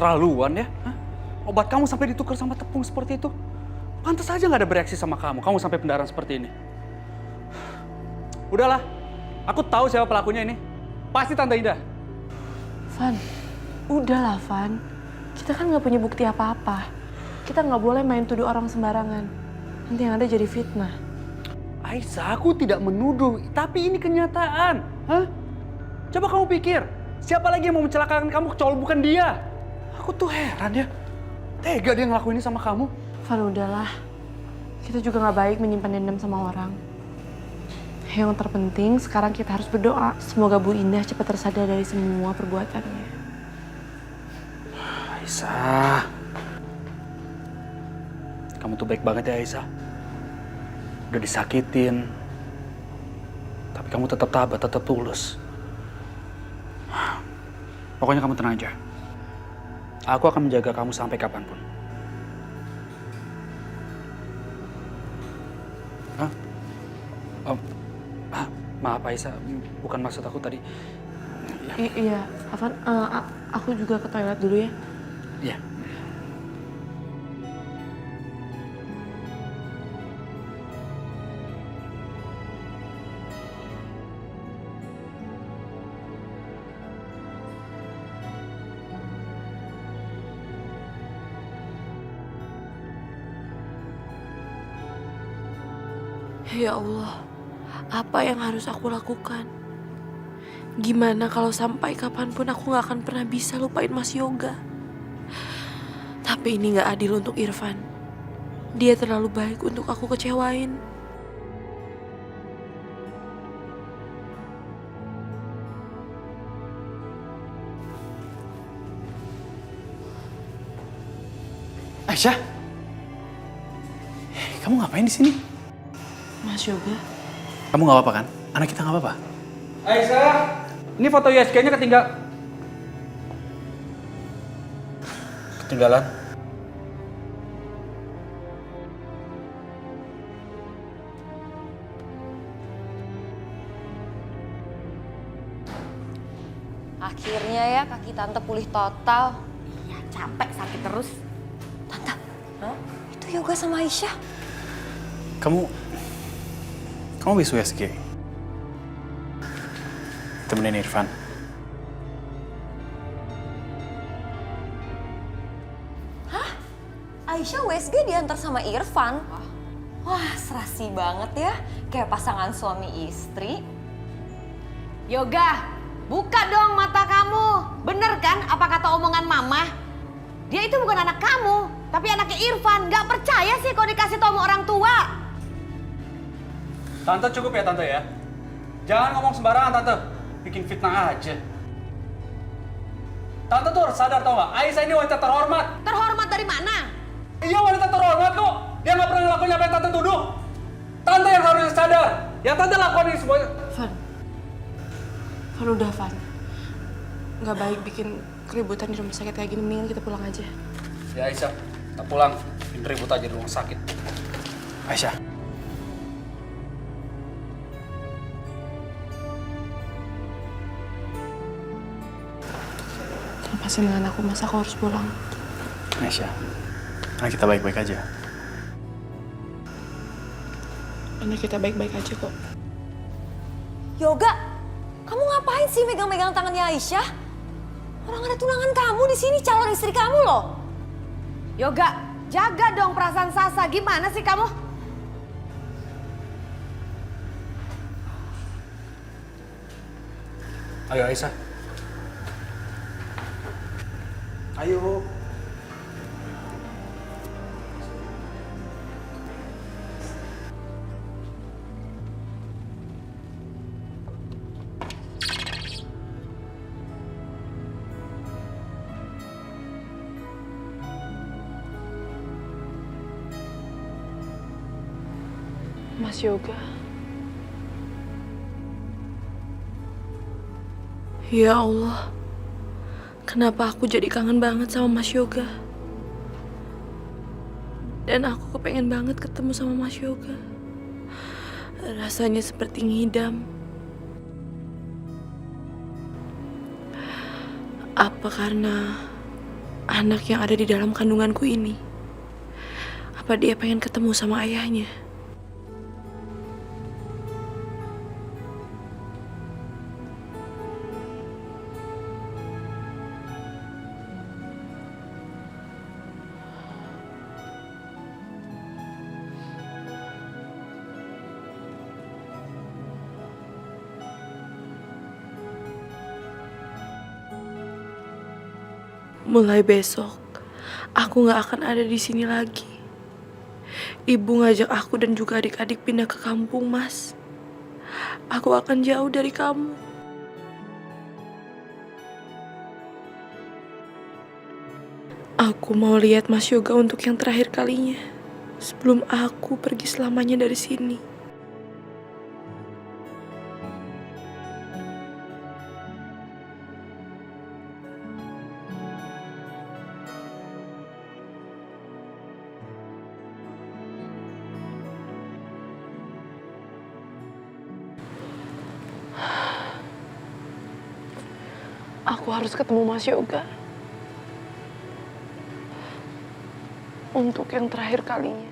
Keterlaluan ya. Hah? Obat kamu sampai ditukar sama tepung seperti itu. Pantas aja nggak ada bereaksi sama kamu. Kamu sampai pendarahan seperti ini. Udahlah, aku tahu siapa pelakunya ini. Pasti Tante Indah. Van, udahlah Van. Kita kan nggak punya bukti apa-apa. Kita nggak boleh main tuduh orang sembarangan. Nanti yang ada jadi fitnah. Aisyah, aku tidak menuduh, tapi ini kenyataan. Hah? Coba kamu pikir, siapa lagi yang mau mencelakakan kamu kecuali bukan dia? Aku tuh heran ya. Tega dia ngelakuin ini sama kamu. Van, udahlah. Kita juga nggak baik menyimpan dendam sama orang. Yang terpenting sekarang kita harus berdoa. Semoga Bu Indah cepat tersadar dari semua perbuatannya. Aisyah. Kamu tuh baik banget ya Aisyah. Udah disakitin. Tapi kamu tetap tabah, tetap tulus. Pokoknya kamu tenang aja. Aku akan menjaga kamu sampai kapanpun. Hah? Maaf Aisyah, bukan maksud aku tadi. Iya, Van, aku juga ke toilet dulu ya. Iya. Ya Allah, apa yang harus aku lakukan? Gimana kalau sampai kapanpun aku gak akan pernah bisa lupain Mas Yoga? Tapi ini gak adil untuk Irfan. Dia terlalu baik untuk aku kecewain. Aisyah, kamu ngapain di sini? Mas Yoga? Kamu nggak apa-apa kan? Anak kita nggak apa-apa? Aisyah, ini foto USG-nya ketinggalan. Akhirnya ya kaki tante pulih total. Iya, capek sakit terus. Tante, itu Yoga sama Aisyah. Kamu bisa USG? Temenin Irfan. Hah? Aisyah USG diantar sama Irfan? Wah, serasi banget ya. Kayak pasangan suami istri. Yoga, buka dong mata kamu. Bener kan apa kata omongan mama? Dia itu bukan anak kamu, tapi anaknya Irfan. Gak percaya sih kalau dikasih tau sama orang tua. Tante cukup ya Tante ya. Jangan ngomong sembarangan Tante. Bikin fitnah aja. Tante tuh harus sadar tau gak? Aisyah ini wanita terhormat. Terhormat dari mana? Iya wanita terhormat kok. Dia gak pernah ngelakuin apa yang Tante tuduh. Tante yang harus sadar. Yang Tante lakukan ini semuanya. Van, udah Van. Gak baik bikin keributan di rumah sakit kayak gini. Mendingan kita pulang aja. Ya Aisyah, kita pulang. Bikin ribut aja di rumah sakit. Aisyah. Lepasin dengan aku, masa aku harus pulang? Aisyah, karena kita baik-baik aja. Anak kita baik-baik aja kok. Yoga, kamu ngapain sih megang-megang tangannya Aisyah? Orang ada tunangan kamu di sini, calon istri kamu loh. Yoga, jaga dong perasaan Sasa. Gimana sih kamu? Ayo Aisyah. Ayo. Mas Yoga. Ya Allah. Kenapa aku jadi kangen banget sama Mas Yoga? Dan aku kepengen banget ketemu sama Mas Yoga. Rasanya seperti ngidam. Apa karena anak yang ada di dalam kandunganku ini. Apa dia pengen ketemu sama ayahnya? Mulai besok, aku gak akan ada di sini lagi. Ibu ngajak aku dan juga adik-adik pindah ke kampung, Mas. Aku akan jauh dari kamu. Aku mau lihat Mas Yoga untuk yang terakhir kalinya. Sebelum aku pergi selamanya dari sini. Aku harus ketemu Mas Yoga. Untuk yang terakhir kalinya.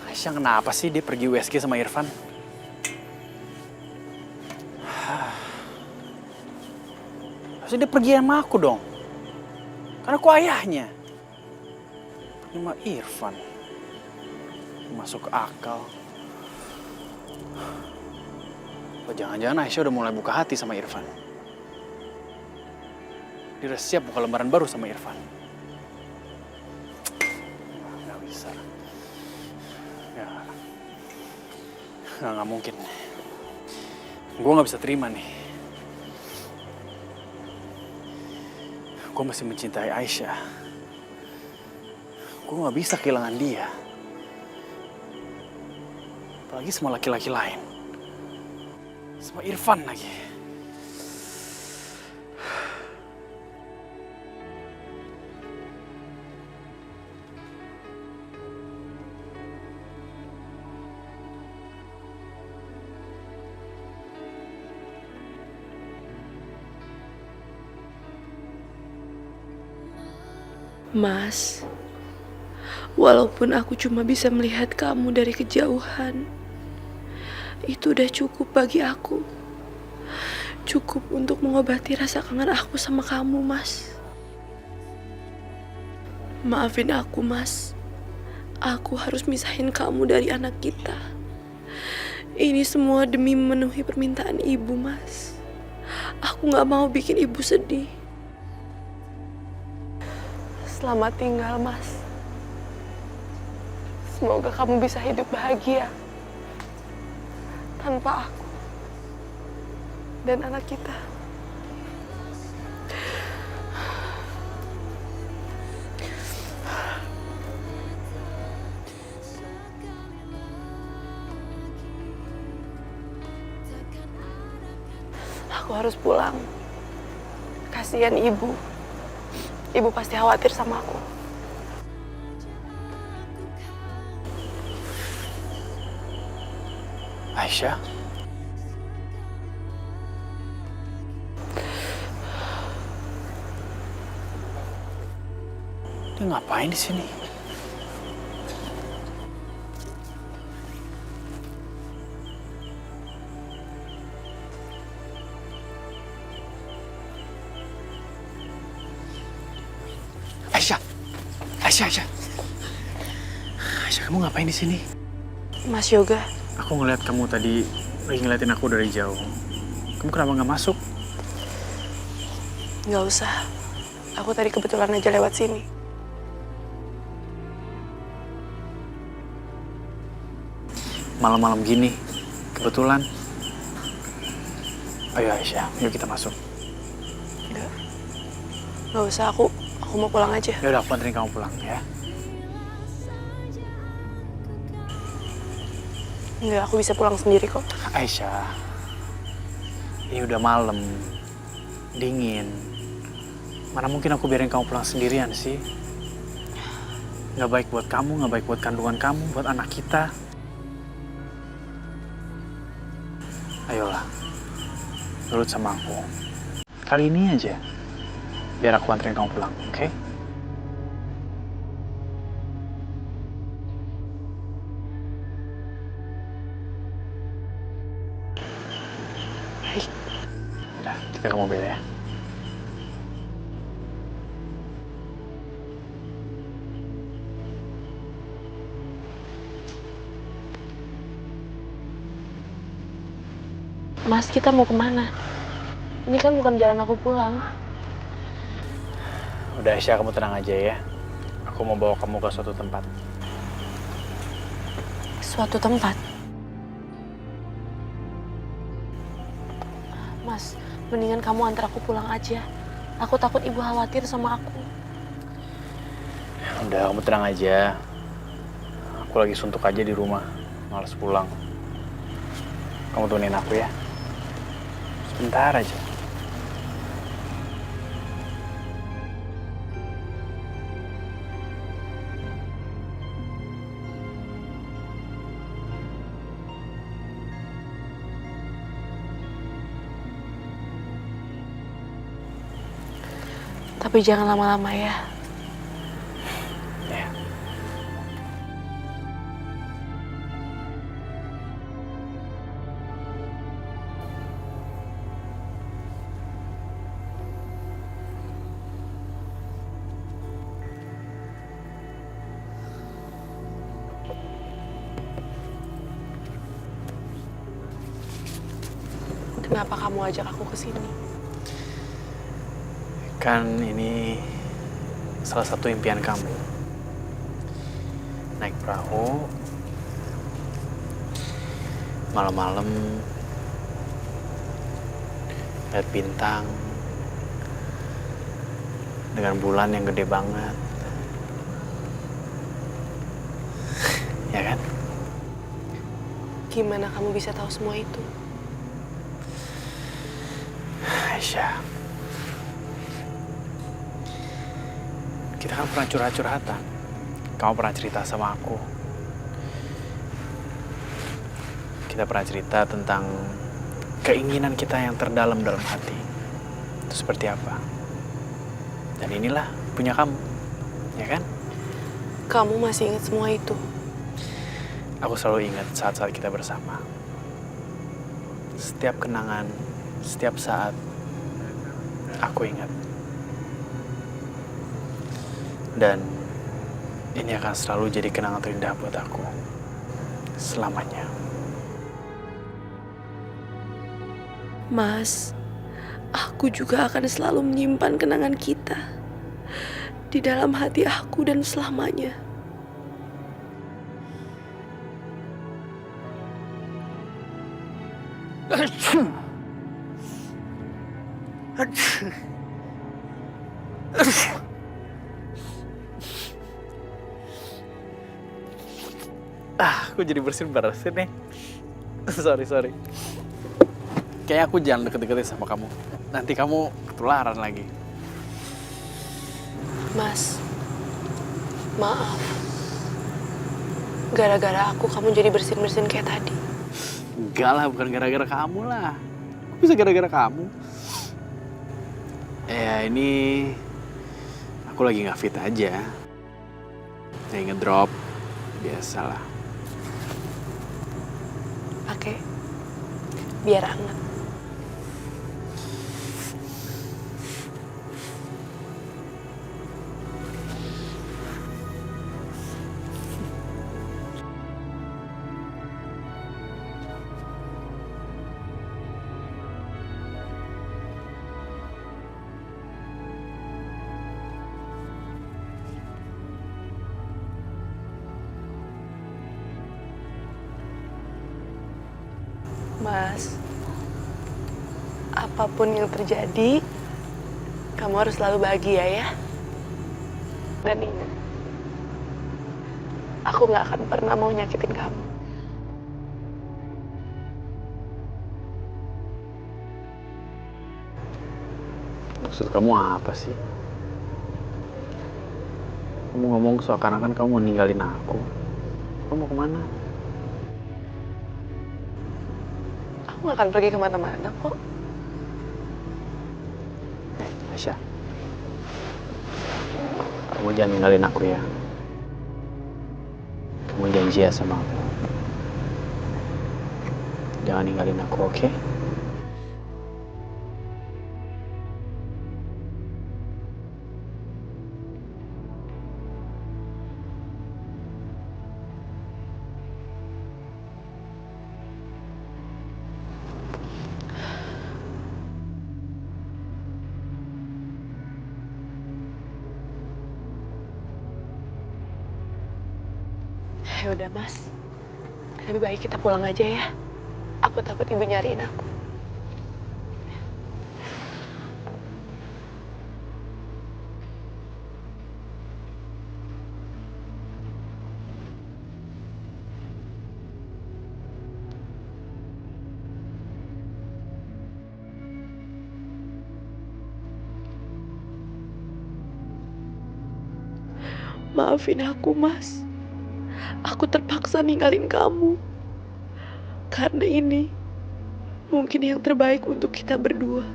Aisyah kenapa sih dia pergi USG sama Irfan? Harusnya dia pergi sama aku dong. Karena aku ayahnya. Pergi sama Irfan. Masuk ke akal. Oh, jangan-jangan Aisyah udah mulai buka hati sama Irfan. Dia udah siap buka lembaran baru sama Irfan. Gak bisa. Ya. Nggak mungkin. Gue gak bisa terima nih. Gue masih mencintai Aisyah. Gue gak bisa kehilangan dia. Apalagi sama laki-laki lain. Sama Irfan lagi. Mas, walaupun aku cuma bisa melihat kamu dari kejauhan, itu udah cukup bagi aku. Cukup untuk mengobati rasa kangen aku sama kamu, Mas. Maafin aku, Mas. Aku harus misahin kamu dari anak kita. Ini semua demi memenuhi permintaan ibu, Mas. Aku gak mau bikin ibu sedih. Selamat tinggal, Mas. Semoga kamu bisa hidup bahagia tanpa aku dan anak kita. Aku harus pulang. Kasihan ibu. Ibu pasti khawatir sama aku. Aisyah? Dia ngapain di sini? Aisyah, Aisyah, kamu ngapain di sini? Mas Yoga, Aku ngeliat kamu tadi lagi ngeliatin aku dari jauh. Kamu kenapa nggak masuk? nggak usah. Aku tadi kebetulan aja lewat sini. Malam-malam gini, kebetulan. Ayo Aisyah, yuk kita masuk. Nggak usah, aku mau pulang aja. Ya udah, aku anterin kamu pulang ya. Enggak, aku bisa pulang sendiri kok. Aisyah, ini udah malam, dingin. Mana mungkin aku biarin kamu pulang sendirian sih? Nggak baik buat kamu, nggak baik buat kandungan kamu, buat anak kita. Ayolah, nurut sama aku. Kali ini aja, biar aku anterin kamu pulang, oke? Baik. Udah, kita ke mobil ya. Mas, kita mau kemana? Ini kan bukan jalan aku pulang. Udah, Aisyah, kamu tenang aja ya. Aku mau bawa kamu ke suatu tempat. Suatu tempat. Mas, mendingan kamu antar aku pulang aja. Aku takut ibu khawatir sama aku. Udah, kamu tenang aja. Aku lagi suntuk aja di rumah. Males pulang. Kamu temenin aku ya. Sebentar aja. Tapi jangan lama-lama ya. Ya. Kenapa kamu ajak aku ke sini? Kan ini salah satu impian kamu. Naik perahu, malam-malam, lihat bintang, dengan bulan yang gede banget. Ya kan? Gimana kamu bisa tahu semua itu? Aisyah, kita kan pernah curhat-curhatan. Kamu pernah cerita sama aku. Kita pernah cerita tentang keinginan kita yang terdalam dalam hati. Itu seperti apa? Dan inilah punya kamu, ya kan? Kamu masih ingat semua itu? Aku selalu ingat saat-saat kita bersama. Setiap kenangan, setiap saat, aku ingat. Dan ini akan selalu jadi kenangan terindah buat aku. Selamanya. Mas, aku juga akan selalu menyimpan kenangan kita di dalam hati aku dan selamanya. Aku jadi bersin-bersin nih. Sorry. Kayaknya aku jangan deket-deketin sama kamu. Nanti kamu ketularan lagi. Mas, maaf. Gara-gara aku kamu jadi bersin-bersin kayak tadi. Enggak lah, bukan gara-gara kamu lah. Bisa gara-gara kamu. Ya ini aku lagi nggak fit aja. Lagi ngedrop, biasalah. Pakai, biar hangat. Mas, apapun yang terjadi, kamu harus selalu bahagia ya. Dan ingat, aku gak akan pernah mau nyakitin kamu. Maksud kamu apa sih? Kamu ngomong seakan-akan kamu mau ninggalin aku. Kamu mau kemana? Aku gak akan pergi kemana-mana kok. Aisyah, kamu jangan ninggalin aku ya. Kamu janji ya sama aku. Jangan ninggalin aku, oke? Ya udah Mas, lebih baik kita pulang aja ya. Aku takut ibu nyariin aku. Maafin aku Mas. Aku terpaksa ninggalin kamu. Karena ini mungkin yang terbaik untuk kita berdua.